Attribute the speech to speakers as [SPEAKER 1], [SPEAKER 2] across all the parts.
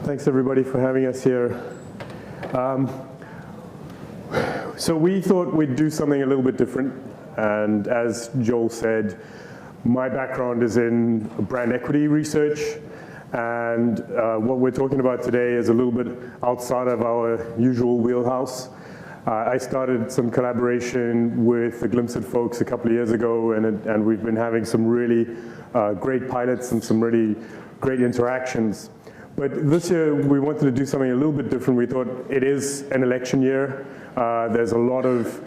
[SPEAKER 1] Thanks everybody for having us here. So we thought we'd do something a little bit different. And as Joel said, my background is in brand equity research. And what we're talking about today is a little bit outside of our usual wheelhouse. I started some collaboration with the Glimpse It folks a couple of years ago, and we've been having some really great pilots and some really great interactions. But this year, we wanted to do something a little bit different. We thought it is an election year. There's a lot of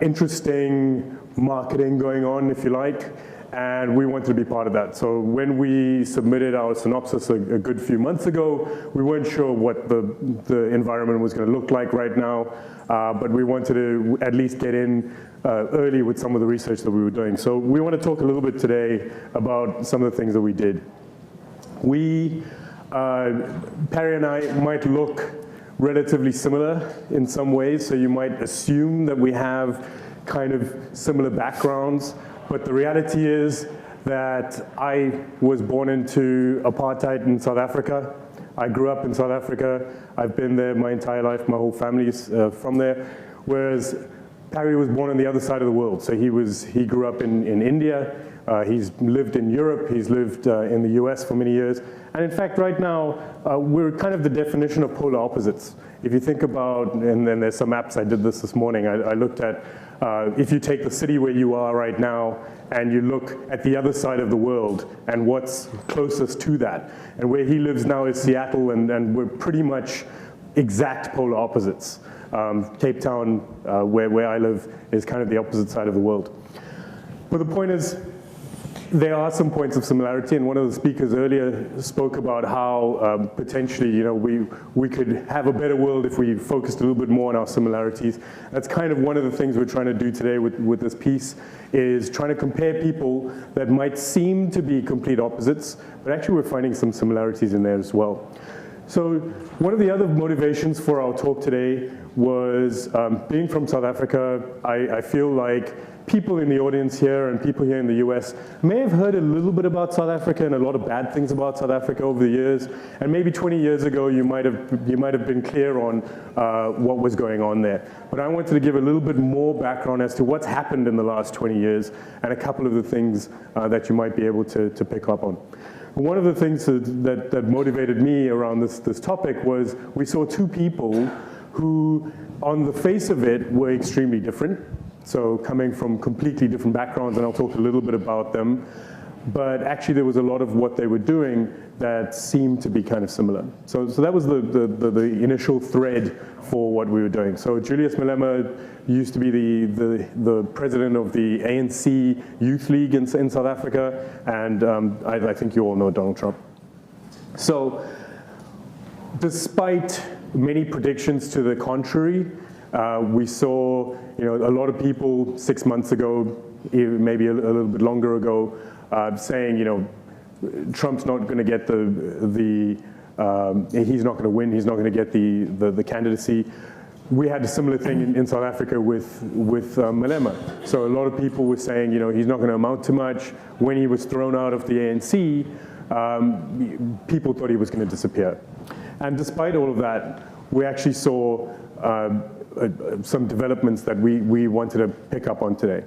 [SPEAKER 1] interesting marketing going on, if you like, and we wanted to be part of that. So when we submitted our synopsis a good few months ago, we weren't sure what the environment was going to look like right now, but we wanted to at least get in early with some of the research that we were doing. So we want to talk a little bit today about some of the things that we did. Parry and I might look relatively similar in some ways, so you might assume that we have kind of similar backgrounds, but the reality is that I was born into apartheid in South Africa. I grew up in South Africa. I've been there my entire life. My whole family's from there, whereas Parry was born on the other side of the world. So he grew up in India. He's lived in Europe. He's lived in the US for many years. And in fact, right now, we're kind of the definition of polar opposites. If you think about, and then there's some apps, I did this morning, I looked at, if you take the city where you are right now, and you look at the other side of the world, and what's closest to that. And where he lives now is Seattle, and we're pretty much exact polar opposites. Cape Town, where I live, is kind of the opposite side of the world. But the point is, there are some points of similarity, and one of the speakers earlier spoke about how potentially, we could have a better world if we focused a little bit more on our similarities. That's kind of one of the things we're trying to do today with this piece, is trying to compare people that might seem to be complete opposites, but actually we're finding some similarities in there as well. So one of the other motivations for our talk today was being from South Africa. I feel like people in the audience here and people here in the US may have heard a little bit about South Africa and a lot of bad things about South Africa over the years. And maybe 20 years ago, you might have been clear on what was going on there. But I wanted to give a little bit more background as to what's happened in the last 20 years and a couple of the things that you might be able to pick up on. One of the things that motivated me around this topic was we saw two people who, on the face of it, were extremely different. So coming from completely different backgrounds, and I'll talk a little bit about them. But actually, there was a lot of what they were doing that seemed to be kind of similar. So that was the initial thread for what we were doing. So Julius Malema used to be the president of the ANC Youth League in South Africa, and I think you all know Donald Trump. So despite many predictions to the contrary, we saw a lot of people 6 months ago, maybe a little bit longer ago, saying Trump's not going to get he's not going to win, he's not going to get the candidacy. We had a similar thing in South Africa with Malema. So a lot of people were saying he's not going to amount to much. When he was thrown out of the ANC, people thought he was going to disappear. And despite all of that, we actually saw some developments that we wanted to pick up on today.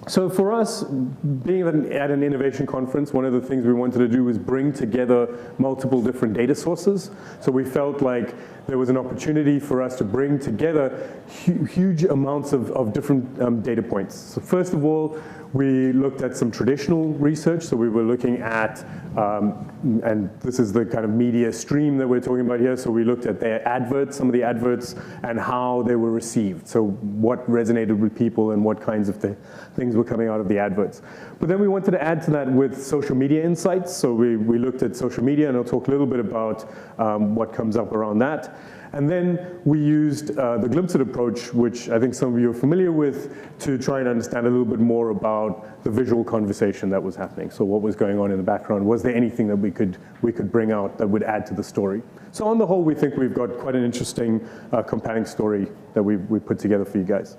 [SPEAKER 1] So for us, being at an innovation conference, one of the things we wanted to do was bring together multiple different data sources. So we felt like there was an opportunity for us to bring together huge amounts of different data points. So first of all, we looked at some traditional research. So we were looking at, and this is the kind of media stream that we're talking about here. So we looked at their adverts, some of the adverts, and how they were received. So what resonated with people and what kinds of things were coming out of the adverts. But then we wanted to add to that with social media insights. So we looked at social media, and I'll talk a little bit about what comes up around that. And then we used the Glimpse It approach, which I think some of you are familiar with, to try and understand a little bit more about the visual conversation that was happening. So what was going on in the background? Was there anything that we could bring out that would add to the story? So on the whole, we think we've got quite an interesting, compelling story that we put together for you guys.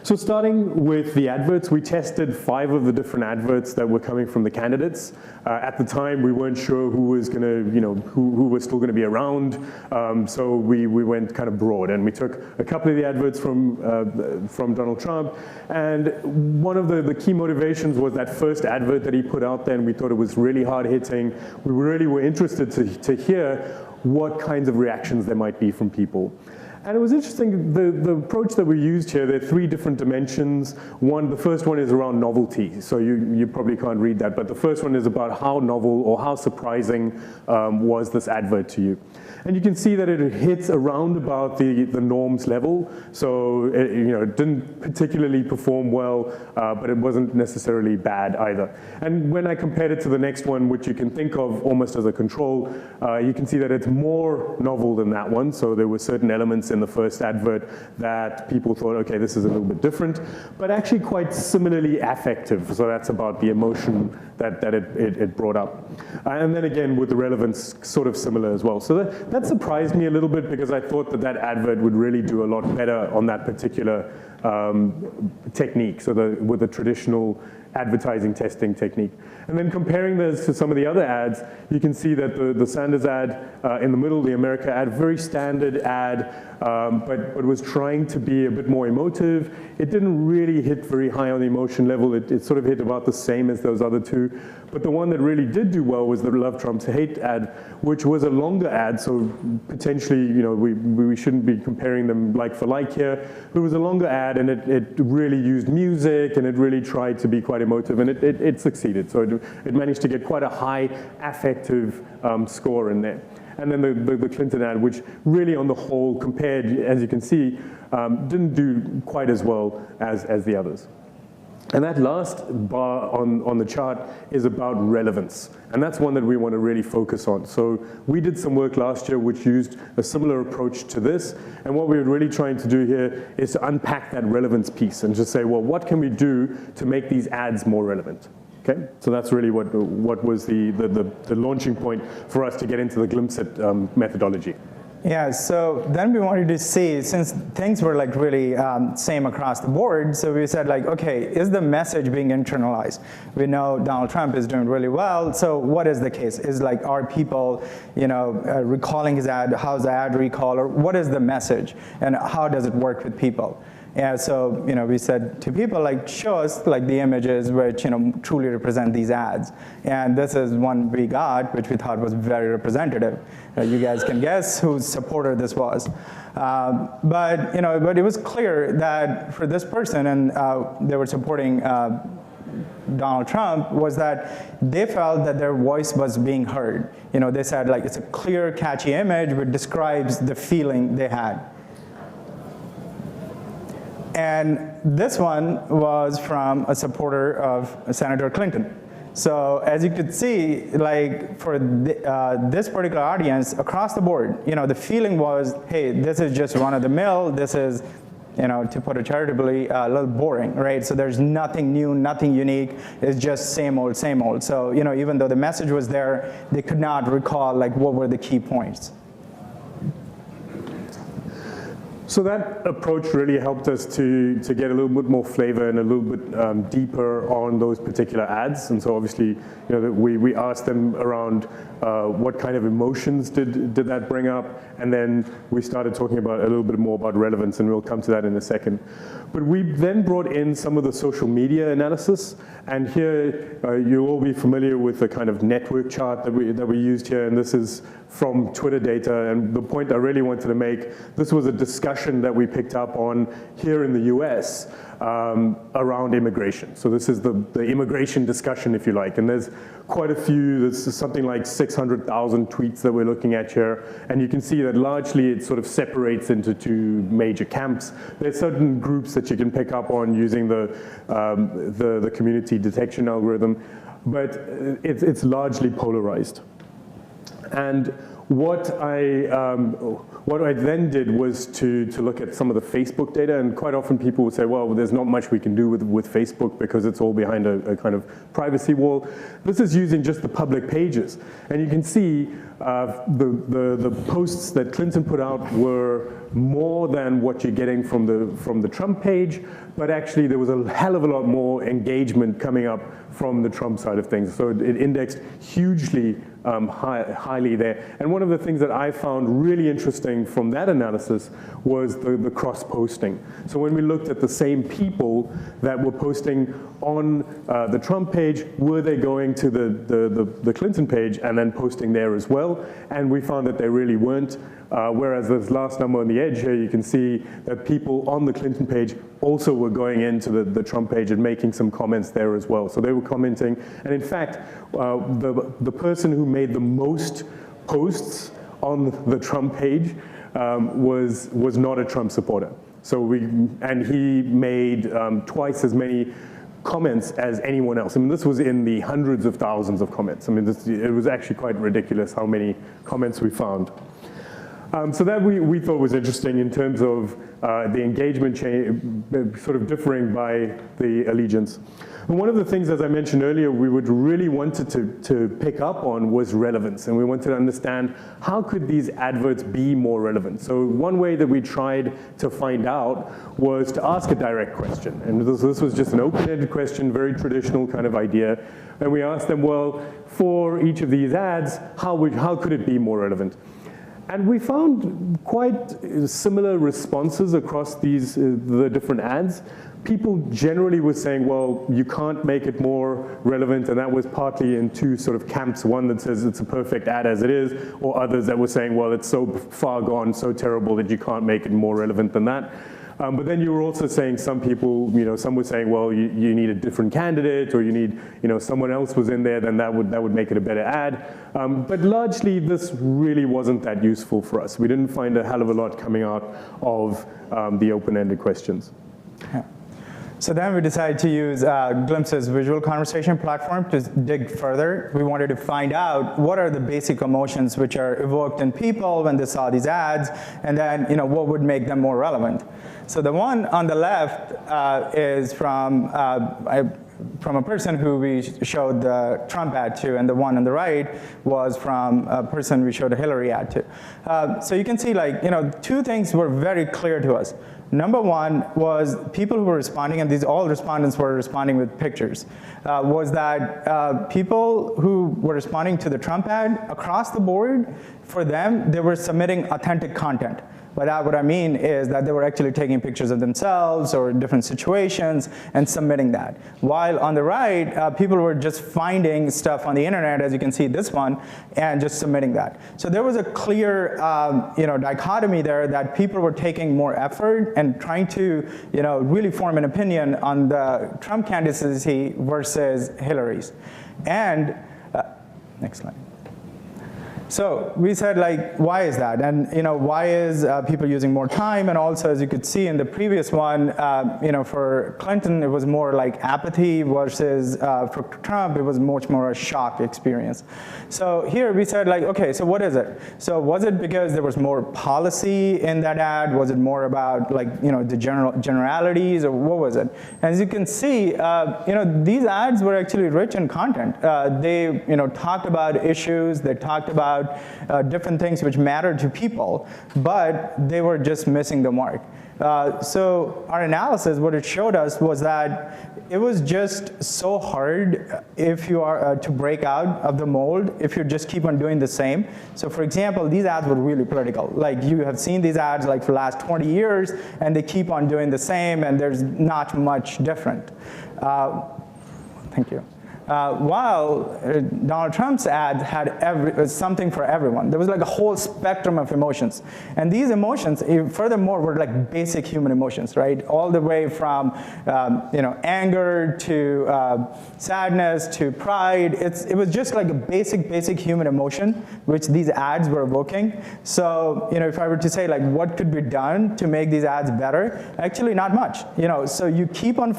[SPEAKER 1] So starting with the adverts, we tested 5 of the different adverts that were coming from the candidates. At the time, we weren't sure who was going to, who was still going to be around. So we went kind of broad, and we took a couple of the adverts from Donald Trump. And one of the key motivations was that first advert that he put out there, and we thought it was really hard hitting. We really were interested to hear what kinds of reactions there might be from people. And it was interesting, the approach that we used here, there are 3 different dimensions. The first one is around novelty. So you probably can't read that, but the first one is about how novel or how surprising was this advert to you. And you can see that it hits around about the norms level. So it didn't particularly perform well, but it wasn't necessarily bad either. And when I compared it to the next one, which you can think of almost as a control, you can see that it's more novel than that one. So there were certain elements in the first advert that people thought, okay, this is a little bit different, but actually quite similarly affective. So that's about the emotion that it brought up. And then again, with the relevance, sort of similar as well. So that surprised me a little bit, because I thought that advert would really do a lot better on that particular technique, so with the traditional advertising testing technique. And then comparing those to some of the other ads, you can see that the Sanders ad in the middle, the America ad, very standard ad, but was trying to be a bit more emotive. It didn't really hit very high on the emotion level. It sort of hit about the same as those other 2. But the one that really did do well was the Love Trump's Hate ad, which was a longer ad, so potentially, we shouldn't be comparing them like for like here. But it was a longer ad, and it really used music, and it really tried to be quite emotive, and it succeeded. So it managed to get quite a high affective score in there. And then the Clinton ad, which really on the whole compared, as you can see, didn't do quite as well as the others. And that last bar on the chart is about relevance. And that's one that we want to really focus on. So we did some work last year which used a similar approach to this. And what we're really trying to do here is to unpack that relevance piece and just say, well, what can we do to make these ads more relevant? Okay, so that's really what was the launching point for us to get into the glimpse at methodology.
[SPEAKER 2] Yeah, so then we wanted to see, since things were like really same across the board, so we said like, okay, is the message being internalized? We know Donald Trump is doing really well, so what is the case? Is like, are people, recalling his ad? How's the ad recall? Or what is the message? And how does it work with people? Yeah, so we said to people, like, show us like the images which truly represent these ads. And this is one we got, which we thought was very representative. You guys can guess whose supporter this was. But it was clear that for this person, and they were supporting Donald Trump, was that they felt that their voice was being heard. They said like it's a clear, catchy image which describes the feeling they had. And this one was from a supporter of Senator Clinton. So as you could see, like for this particular audience across the board, the feeling was, hey, this is just run of the mill. This is, to put it charitably, a little boring, right? So there's nothing new, nothing unique. It's just same old, same old. So even though the message was there, they could not recall like what were the key points.
[SPEAKER 1] So that approach really helped us to get a little bit more flavor and a little bit deeper on those particular ads. And so obviously, we asked them around what kind of emotions did that bring up, and then we started talking about a little bit more about relevance, and we'll come to that in a second. But we then brought in some of the social media analysis, and here you'll all be familiar with the kind of network chart that we used here, and this is from Twitter data. And the point I really wanted to make, this was a discussion that we picked up on here in the US around immigration. So this is the immigration discussion, if you like, and there's quite a few. There's something like 600,000 tweets that we're looking at here, and you can see that largely it sort of separates into 2 major camps. There's certain groups that you can pick up on using the community detection algorithm, but it's largely polarized. And what I then did was to look at some of the Facebook data, and quite often people will say, well, there's not much we can do with Facebook because it's all behind a kind of privacy wall. This is using just the public pages. And you can see the posts that Clinton put out were more than what you're getting from the Trump page, but actually there was a hell of a lot more engagement coming up from the Trump side of things. So it indexed hugely highly there. And one of the things that I found really interesting from that analysis was the cross-posting. So when we looked at the same people that were posting on the Trump page, were they going to the Clinton page and then posting there as well? And we found that they really weren't. Whereas this last number on the edge here, you can see that people on the Clinton page also were going into the Trump page and making some comments there as well. So they were commenting. And in fact, the person who made the most posts on the Trump page was not a Trump supporter. And he made twice as many comments as anyone else. I mean, this was in the hundreds of thousands of comments. I mean, it was actually quite ridiculous how many comments we found. So that we thought was interesting in terms of the engagement sort of differing by the allegiance. And one of the things, as I mentioned earlier, we would really wanted to pick up on was relevance. And we wanted to understand how could these adverts be more relevant. So one way that we tried to find out was to ask a direct question. And this was just an open-ended question, very traditional kind of idea. And we asked them, well, for each of these ads, how could it be more relevant? And we found quite similar responses across the different ads. People generally were saying, well, you can't make it more relevant, and that was partly in two sort of camps, one that says it's a perfect ad as it is, or others that were saying, well, it's so far gone, so terrible that you can't make it more relevant than that. But then you were also saying some people, some were saying, well, you need a different candidate, or you need, someone else was in there, then that would make it a better ad. But largely, this really wasn't that useful for us. We didn't find a hell of a lot coming out of the open-ended questions.
[SPEAKER 2] Yeah. So then we decided to use Glimpse's visual conversation platform to dig further. We wanted to find out what are the basic emotions which are evoked in people when they saw these ads, and then what would make them more relevant. So the one on the left is from a person who we showed the Trump ad to, and the one on the right was from a person we showed a Hillary ad to. So you can see, two things were very clear to us. Number one was people who were responding, and all respondents were responding with pictures, was that people who were responding to the Trump ad, across the board, for them, they were submitting authentic content. By that, what I mean is that they were actually taking pictures of themselves or different situations and submitting that. While on the right, people were just finding stuff on the internet, as you can see this one, and just submitting that. So there was a clear dichotomy there that people were taking more effort and trying to really form an opinion on the Trump candidacy versus Hillary's. And next slide. So we said, why is that? And why is people using more time? And also, as you could see in the previous one, for Clinton, it was more like apathy versus for Trump, it was much more a shock experience. So here we said, okay, so what is it? So was it because there was more policy in that ad? Was it more about the generalities, or what was it? And as you can see, these ads were actually rich in content. They talked about issues. They talked about different things which matter to people, but they were just missing the mark. So our analysis, what it showed us was that it was just so hard if you are to break out of the mold if you just keep on doing the same. So for example, these ads were really political. You have seen these ads for the last 20 years, and they keep on doing the same, and there's not much different. Thank you. While Donald Trump's ad had something for everyone. There was a whole spectrum of emotions. And these emotions, furthermore, were basic human emotions, right? All the way from anger to sadness to pride. It was just a basic human emotion, which these ads were evoking. So if I were to say what could be done to make these ads better, actually not much. So you keep on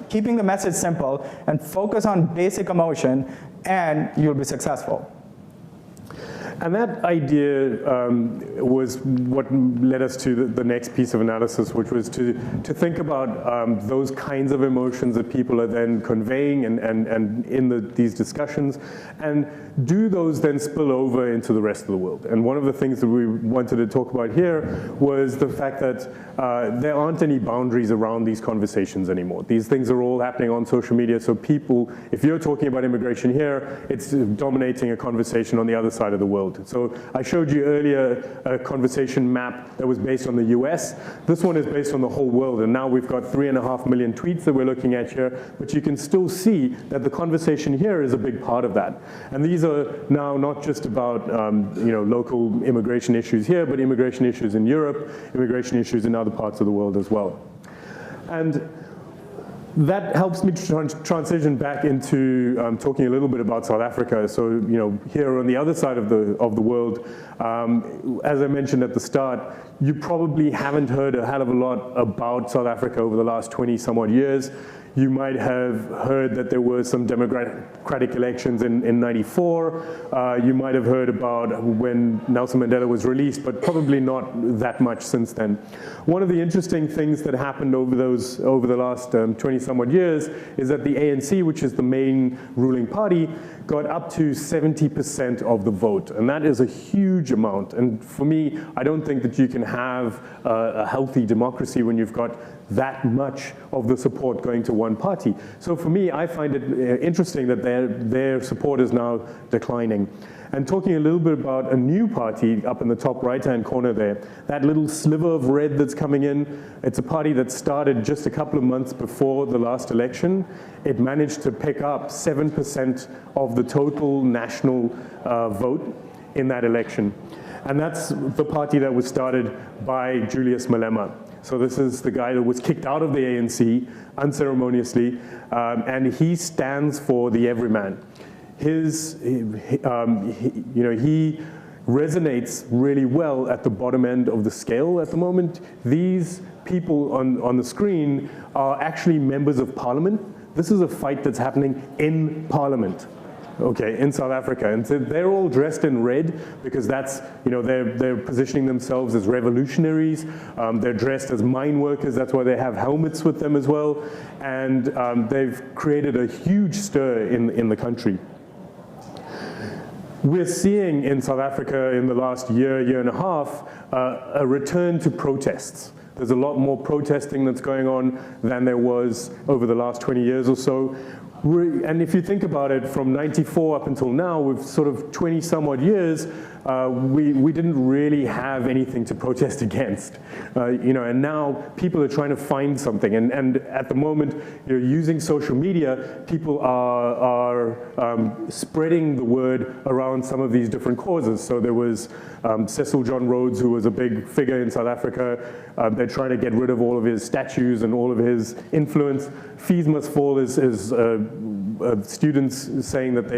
[SPEAKER 2] keeping the message simple and focus on basic emotion, and you'll be successful.
[SPEAKER 1] And that idea was what led us to the next piece of analysis, which was to think about those kinds of emotions that people are then conveying and in these discussions, and do those then spill over into the rest of the world. And one of the things that we wanted to talk about here was the fact that there aren't any boundaries around these conversations anymore. These things are all happening on social media, so people, if you're talking about immigration here, it's dominating a conversation on the other side of the world. So I showed you earlier a conversation map that was based on the US. This one is based on the whole world, and now we've got 3.5 million tweets that we're looking at here, but you can still see that the conversation here is a big part of that. And these are now not just about local immigration issues here, but immigration issues in Europe, immigration issues in other parts of the world as well. And that helps me to transition back into talking a little bit about South Africa. So, here on the other side of the world, as I mentioned at the start, you probably haven't heard a hell of a lot about South Africa over the last 20 some odd years. You might have heard that there were some democratic elections in 94. You might have heard about when Nelson Mandela was released, but probably not that much since then. One of the interesting things that happened over the last 20 some odd years is that the ANC, which is the main ruling party, got up to 70% of the vote. And that is a huge amount. And for me, I don't think that you can have a healthy democracy when you've got that much of the support going to one party. So for me, I find it interesting that their support is now declining. And talking a little bit about a new party up in the top right-hand corner there, that little sliver of red that's coming in, it's a party that started just a couple of months before the last election. It managed to pick up 7% of the total national vote in that election. And that's the party that was started by Julius Malema. So this is the guy that was kicked out of the ANC unceremoniously, and he stands for the everyman. He resonates really well at the bottom end of the scale at the moment. These people on the screen are actually members of parliament. This is a fight that's happening in parliament. Okay, in South Africa, and so they're all dressed in red because that's, they're positioning themselves as revolutionaries. They're dressed as mine workers. That's why they have helmets with them as well, and they've created a huge stir in the country. We're seeing in South Africa in the last year and a half, a return to protests. There's a lot more protesting that's going on than there was over the last 20 years or so. And if you think about it, from 94 up until now, with sort of 20 some odd years, we didn't really have anything to protest against. And now people are trying to find something. And at the moment, using social media, people are spreading the word around some of these different causes. So there was Cecil John Rhodes, who was a big figure in South Africa. They're trying to get rid of all of his statues and all of his influence. Fees must fall is students saying that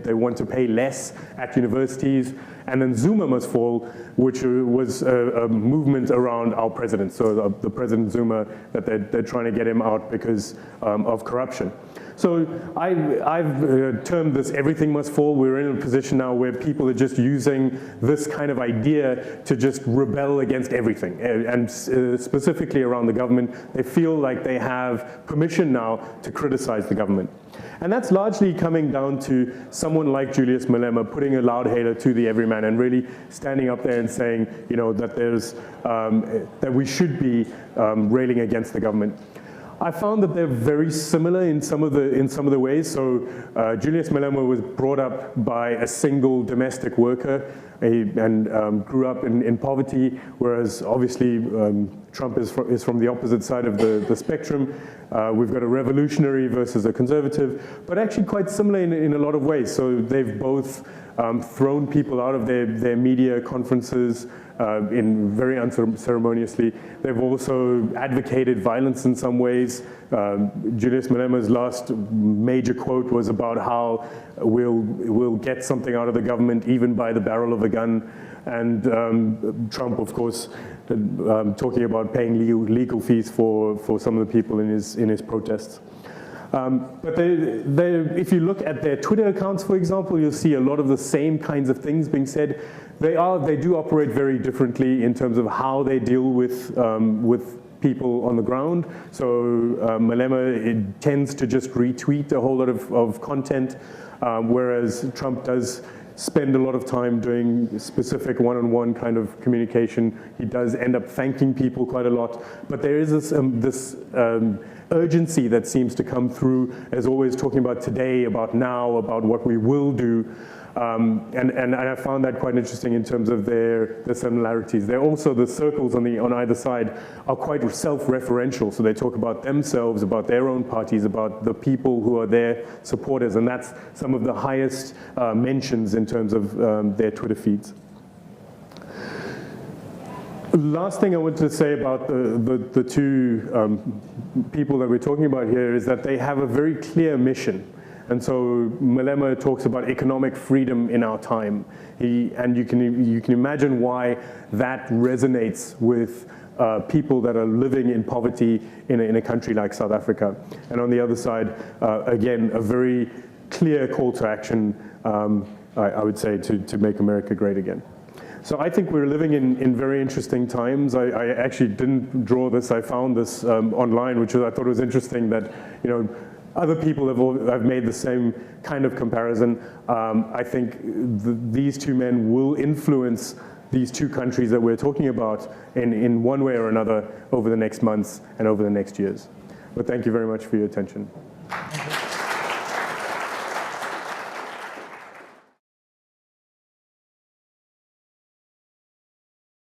[SPEAKER 1] they want to pay less at universities. And then Zuma must fall, which was a movement around our president. So the President Zuma, that they're trying to get him out because of corruption. So I've termed this everything must fall. We're in a position now where people are just using this kind of idea to just rebel against everything. And specifically around the government, they feel like they have permission now to criticize the government. And that's largely coming down to someone like Julius Malema putting a loudhailer to the everyman and really standing up there and saying, that there's that we should be railing against the government. I found that they're very similar in some of the ways. So Julius Malema was brought up by a single domestic worker and grew up in poverty, whereas obviously Trump is from the opposite side of the spectrum. We've got a revolutionary versus a conservative, but actually quite similar in a lot of ways. So they've both thrown people out of their media conferences in very unceremoniously. They've also advocated violence in some ways. Julius Malema's last major quote was about how we'll get something out of the government even by the barrel of a gun. And Trump, of course, talking about paying legal fees for some of the people in his protests. But if you look at their Twitter accounts, for example, you'll see a lot of the same kinds of things being said. They do operate very differently in terms of how they deal with people on the ground. So Malema tends to just retweet a whole lot of content, whereas Trump does spend a lot of time doing specific one-on-one kind of communication. He does end up thanking people quite a lot, but there is this urgency that seems to come through as always talking about today, about now, about what we will do. And I found that quite interesting in terms of their similarities. They're also, the circles on either side are quite self-referential, so they talk about themselves, about their own parties, about the people who are their supporters, and that's some of the highest mentions in terms of their Twitter feeds. Last thing I want to say about the two people that we're talking about here is that they have a very clear mission. And so Malema talks about economic freedom in our time. And you can imagine why that resonates with people that are living in poverty in a country like South Africa. And on the other side, again, a very clear call to action, I would say, to make America great again. So I think we're living in very interesting times. I actually didn't draw this. I found this online, which I thought was interesting that, other people have made the same kind of comparison. I think these two men will influence these two countries that we're talking about in one way or another over the next months and over the next years. But thank you very much for your attention.